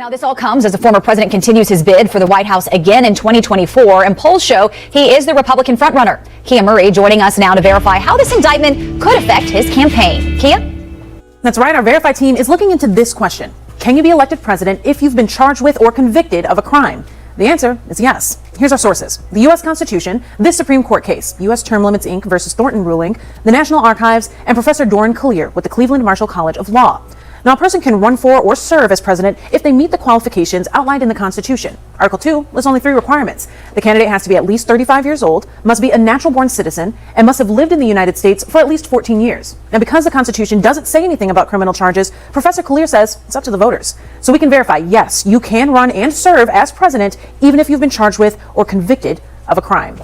Now, this all comes as the former president continues his bid for the White House again in 2024, and polls show he is the Republican frontrunner. Kia Murray joining us now to verify how this indictment could affect his campaign. Kia? That's right. Our Verify team is looking into this question. Can you be elected president if you've been charged with or convicted of a crime? The answer is yes. Here's our sources. The U.S. Constitution, this Supreme Court case, U.S. Term Limits, Inc. versus Thornton ruling, the National Archives, and Professor Doran Collier with the Cleveland Marshall College of Law. Now, a person can run for or serve as president if they meet the qualifications outlined in the Constitution. Article 2 lists only 3 requirements. The candidate has to be at least 35 years old, must be a natural-born citizen, and must have lived in the United States for at least 14 years. Now, because the Constitution doesn't say anything about criminal charges, Professor Collier says it's up to the voters. So we can verify, yes, you can run and serve as president even if you've been charged with or convicted of a crime.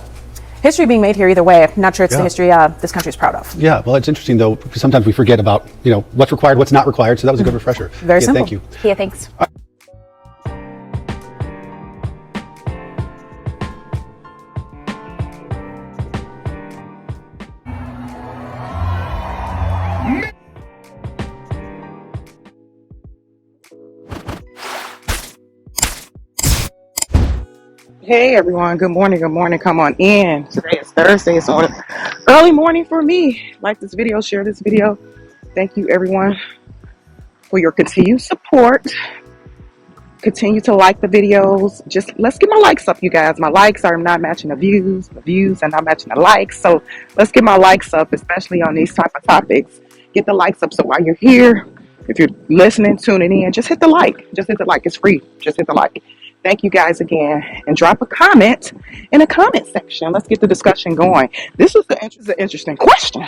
History being made here either way. I'm not sure it's the history this country is proud of. Yeah, well, it's interesting, though, because sometimes we forget about, what's required, what's not required. So that was a good refresher. Very simple. Thank you. Kia, thanks. Hey everyone, good morning, come on in. Today is Thursday, so early morning for me. Like this video, share this video. Thank you everyone for your continued support. Continue to like the videos. Let's get my likes up, you guys. My likes are not matching the views are not matching the likes. So let's get my likes up, especially on these type of topics. Get the likes up so while you're here, if you're listening, tuning in, just hit the like. Just hit the like, it's free. Just hit the like. Thank you guys again, and drop a comment in the comment section. Let's get the discussion going. This is an interesting question.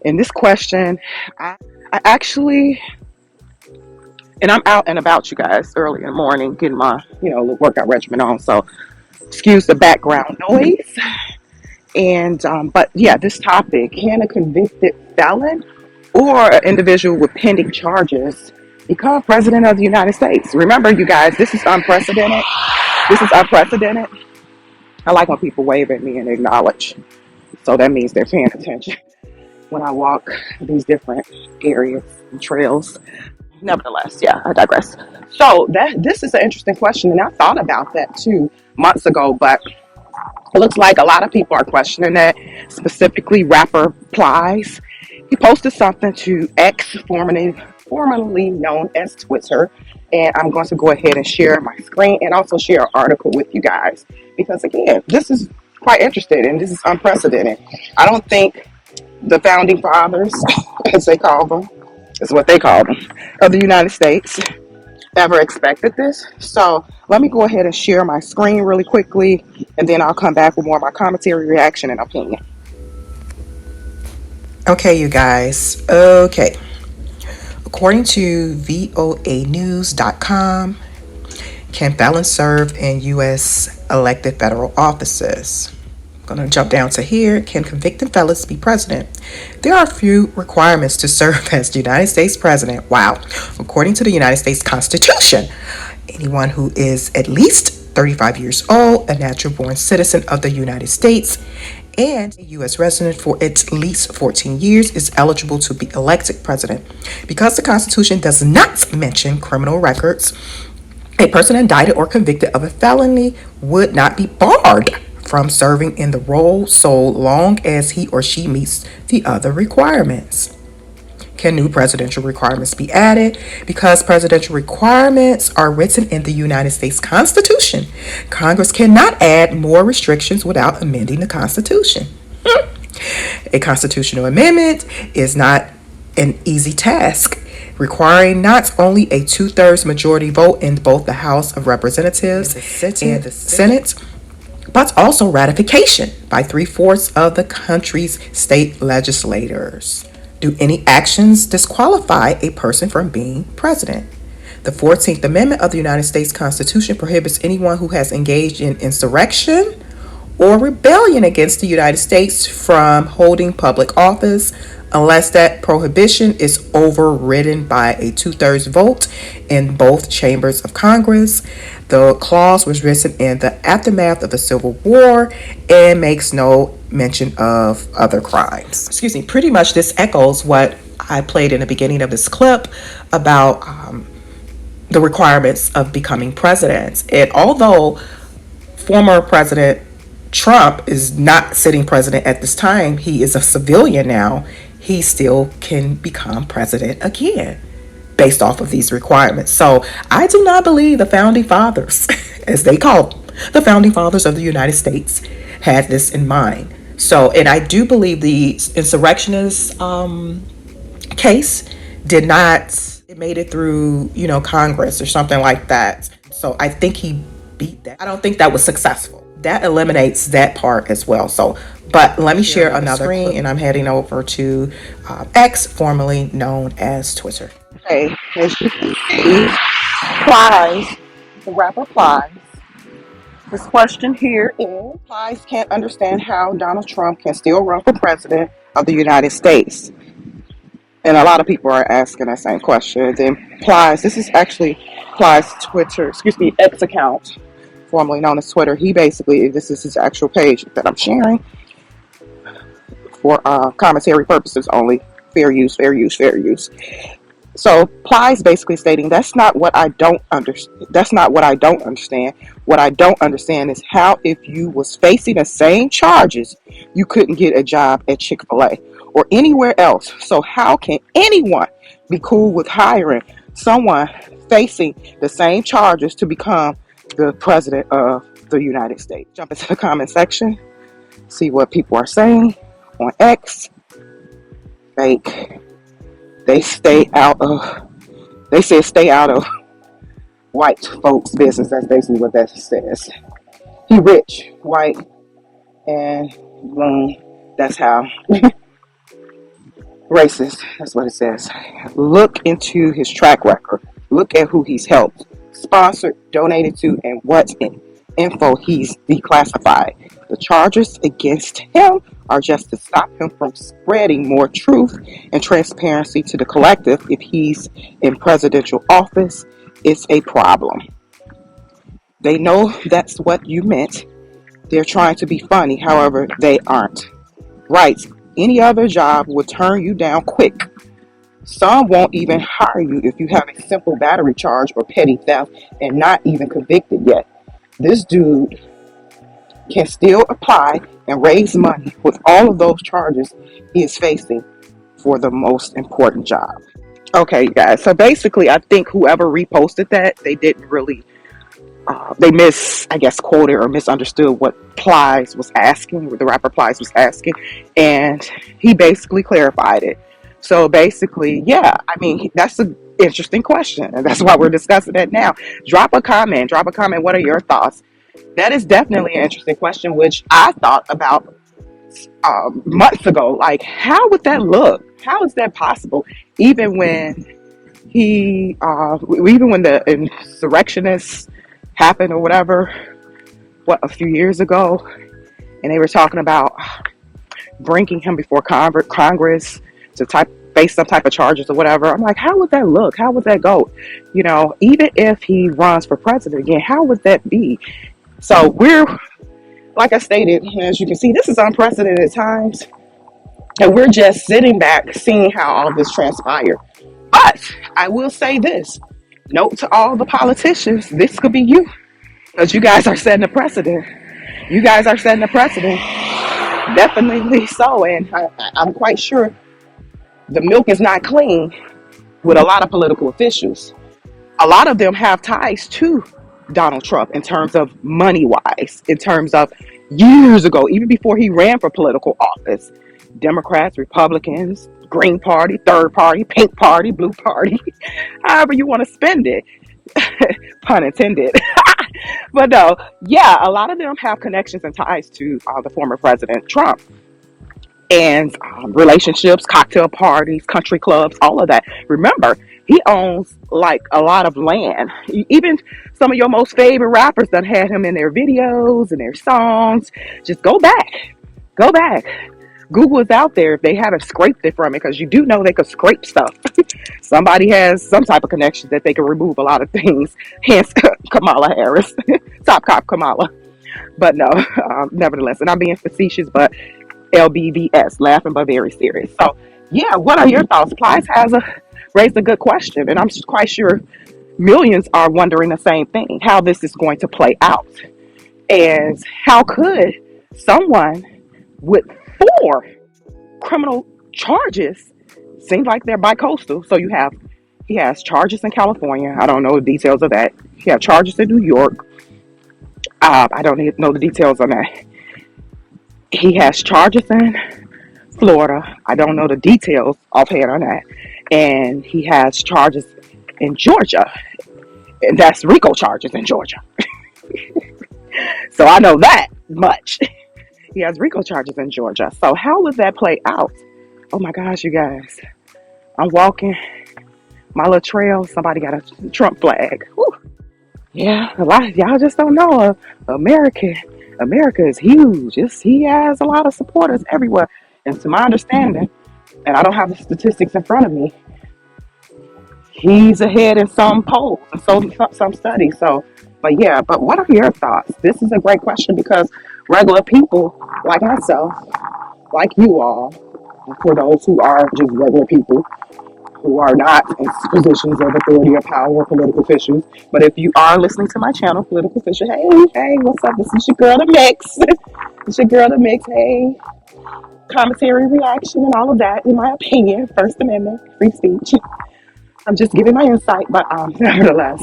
In this question, I actually, and I'm out and about, you guys, early in the morning, getting my little workout regimen on. So excuse the background noise. And but yeah, this topic: can a convicted felon or an individual with pending charges become president of the United States? Remember, you guys, this is unprecedented. This is unprecedented. I like when people wave at me and acknowledge. So that means they're paying attention when I walk these different areas and trails. Nevertheless, yeah, I digress. So this is an interesting question, and I thought about that too months ago, but it looks like a lot of people are questioning that, specifically rapper Plies. He posted something to X, formerly known as Twitter, and I'm going to go ahead and share my screen and also share an article with you guys, because again, this is quite interesting and this is unprecedented. I don't think the founding fathers, as they call them, is what they call them, of the United States ever expected this. So let me go ahead and share my screen really quickly, and then I'll come back with more of my commentary, reaction, and opinion. Okay, you guys. Okay. According to voanews.com, can felons serve in U.S. elected federal offices? I'm going to jump down to here. Can convicted felons be president? There are a few requirements to serve as the United States president. Wow. According to the United States Constitution, anyone who is at least 35 years old, a natural-born citizen of the United States, and a U.S. resident for at least 14 years is eligible to be elected president. Because the Constitution does not mention criminal records, a person indicted or convicted of a felony would not be barred from serving in the role so long as he or she meets the other requirements. Can new presidential requirements be added? Because presidential requirements are written in the United States Constitution, Congress cannot add more restrictions without amending the Constitution. A constitutional amendment is not an easy task, requiring not only a 2/3 majority vote in both the House of Representatives and the Senate, but also ratification by 3/4 of the country's state legislators. Do any actions disqualify a person from being president? The 14th Amendment of the United States Constitution prohibits anyone who has engaged in insurrection or rebellion against the United States from holding public office unless that prohibition is overridden by a 2/3 vote in both chambers of Congress. The clause was written in the aftermath of the Civil War and makes no mention of other crimes. Pretty much this echoes what I played in the beginning of this clip about the requirements of becoming president. And although former President Trump is not sitting president at this time, he is a civilian now, he still can become president again based off of these requirements. So I do not believe the founding fathers, as they call them, the founding fathers of the United States, had this in mind. So, and I do believe the insurrectionist case did not, it made it through, Congress or something like that. So I think he beat that. I don't think that was successful. That eliminates that part as well. So, but let me share another screen, and I'm heading over to X, formerly known as Twitter. Okay, as you can see, Plies, the rapper Plies. This question here is, Plies can't understand how Donald Trump can still run for president of the United States. And a lot of people are asking that same question. Then Plies, this is actually Plies' X account, formerly known as Twitter. This is his actual page that I'm sharing for commentary purposes only. Fair use, fair use, fair use. So Plies basically stating that's not what I don't understand. That's not what I don't understand. What I don't understand is how, if you was facing the same charges, you couldn't get a job at Chick-fil-A or anywhere else. So how can anyone be cool with hiring someone facing the same charges to become the president of the United States? Jump into the comment section, see what people are saying on X. Fake. They said stay out of white folks' business. That's basically what that says. He rich, white, and boom. That's how. Racist. That's what it says. Look into his track record. Look at who he's helped, sponsored, donated to, and what info he's declassified. The charges against him are just to stop him from spreading more truth and transparency to the collective. If he's in presidential office, it's a problem. They know that's what you meant. They're trying to be funny, however, they aren't. Right. Any other job would turn you down quick. Some won't even hire you if you have a simple battery charge or petty theft and not even convicted yet. This dude can still apply and raise money with all of those charges he is facing for the most important job. Okay, guys. So basically, I think whoever reposted that, they didn't really, quoted or misunderstood what Plies was asking, what the rapper Plies was asking, and he basically clarified it. So basically, yeah, I mean, that's an interesting question, and that's why we're discussing it now. Drop a comment. What are your thoughts? That is definitely an interesting question, which I thought about months ago. Like, how would that look? How is that possible? Even when the insurrectionists happened or whatever, a few years ago, and they were talking about bringing him before Congress to face some type of charges or whatever. I'm like, how would that look? How would that go? Even if he runs for president again, how would that be? So like I stated, as you can see, this is unprecedented times, and we're just sitting back seeing how all this transpired. But I will say this, note to all the politicians, this could be you, because you guys are setting a precedent. Definitely so, and I'm quite sure the milk is not clean with a lot of political officials. A lot of them have ties to Donald Trump in terms of money-wise, in terms of years ago, even before he ran for political office. Democrats, Republicans, Green Party, Third Party, Pink Party, Blue Party, however you want to spend it, pun intended. But no, yeah, a lot of them have connections and ties to the former President Trump. And relationships, cocktail parties, country clubs, all of that. Remember, he owns like a lot of land. Even some of your most favorite rappers done had him in their videos and their songs. Just go back. Google is out there if they haven't scraped it from it, because you do know they could scrape stuff. Somebody has some type of connection that they can remove a lot of things. Hence Kamala Harris, top cop Kamala. But no, nevertheless, and I'm being facetious, but LBVS, laughing but very serious. So yeah, what are your thoughts? Plies has raised a good question, and I'm quite sure millions are wondering the same thing, how this is going to play out. And how could someone with 4 criminal charges, seems like they're bi-coastal, so he has charges in California. I don't know the details of that. He has charges in New York. I don't know the details on that. He has charges in Florida. I don't know the details offhand on that. And he has charges in Georgia. And that's RICO charges in Georgia. So I know that much. He has RICO charges in Georgia. So how would that play out? Oh my gosh, you guys. I'm walking my little trail. Somebody got a Trump flag. Whew. Yeah, a lot of y'all just don't know. America is huge. He has a lot of supporters everywhere. And to my understanding, and I don't have the statistics in front of me, he's ahead in some polls and some studies. But what are your thoughts? This is a great question because regular people like myself, like you all, for those who are just regular people, who are not in positions of authority or power or political officials. But if you are listening to my channel, Political Official, hey, what's up? This is your girl, The Mix. It's your girl, The Mix. Hey, commentary, reaction, and all of that, in my opinion. First Amendment, free speech. I'm just giving my insight, but nevertheless.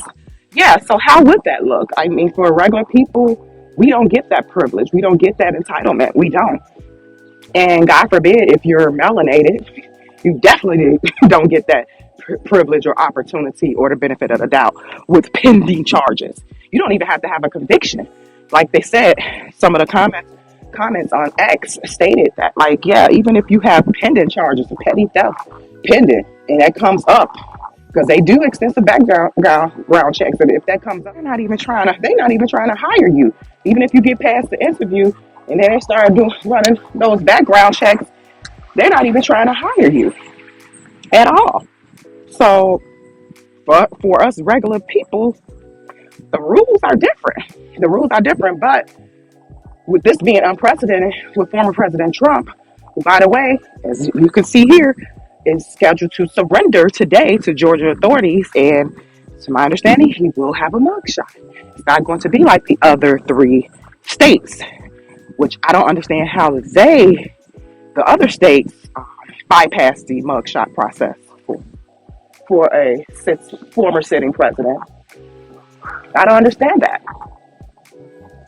Yeah, so how would that look? I mean, for regular people, we don't get that privilege. We don't get that entitlement. We don't. And God forbid, if you're melanated, you definitely don't get that privilege or opportunity or the benefit of the doubt with pending charges. You don't even have to have a conviction. Like they said, some of the comments on X stated that, like, yeah, even if you have pending charges of petty theft pending, and that comes up, because they do extensive background checks, and if that comes up, they're not even trying to hire you. Even if you get past the interview, and then they start running those background checks, they're not even trying to hire you at all. So, for us regular people, the rules are different. But with this being unprecedented, with former President Trump, who, by the way, as you can see here, is scheduled to surrender today to Georgia authorities. And to my understanding, he will have a mugshot. It's not going to be like the other 3 states, which I don't understand how the other states, bypass the mugshot process for a former sitting president. I don't understand that.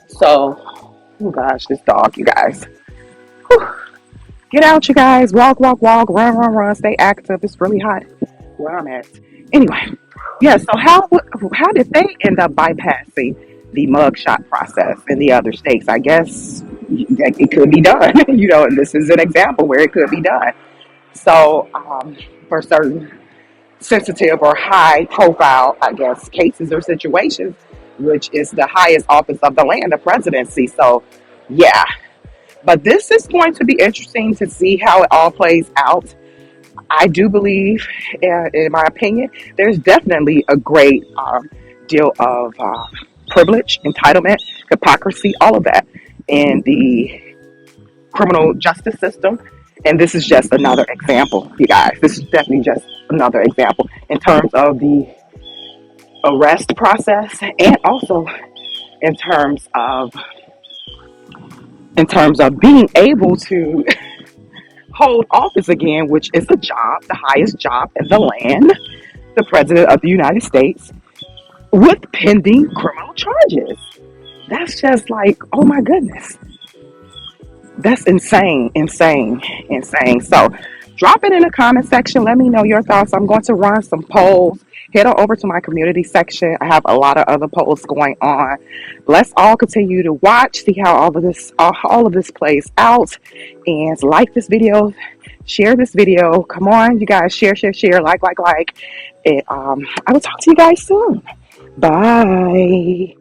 So, oh gosh, this dog, you guys. Whew. Get out, you guys. Walk, run. Stay active. It's really hot where I'm at. Anyway, yeah, so how did they end up bypassing the mugshot process in the other states? I guess it could be done. And this is an example where it could be done. So, for certain sensitive or high profile, I guess, cases or situations, which is the highest office of the land, the presidency. So, yeah. But this is going to be interesting to see how it all plays out. I do believe, in my opinion, there's definitely a great deal of privilege, entitlement, hypocrisy, all of that in the criminal justice system. And this is just another example, you guys. This is definitely just another example in terms of the arrest process, and also in terms of being able to hold office again, which is a job, the highest job in the land, the President of the United States, with pending criminal charges. That's just like, oh my goodness. That's insane. So drop it in the comment section. Let me know your thoughts. I'm going to run some polls. Head on over to my community section. I have a lot of other polls going on. Let's all continue to watch, see how all of this plays out. And like this video, share this video. Come on, you guys, share, like. And I will talk to you guys soon. Bye.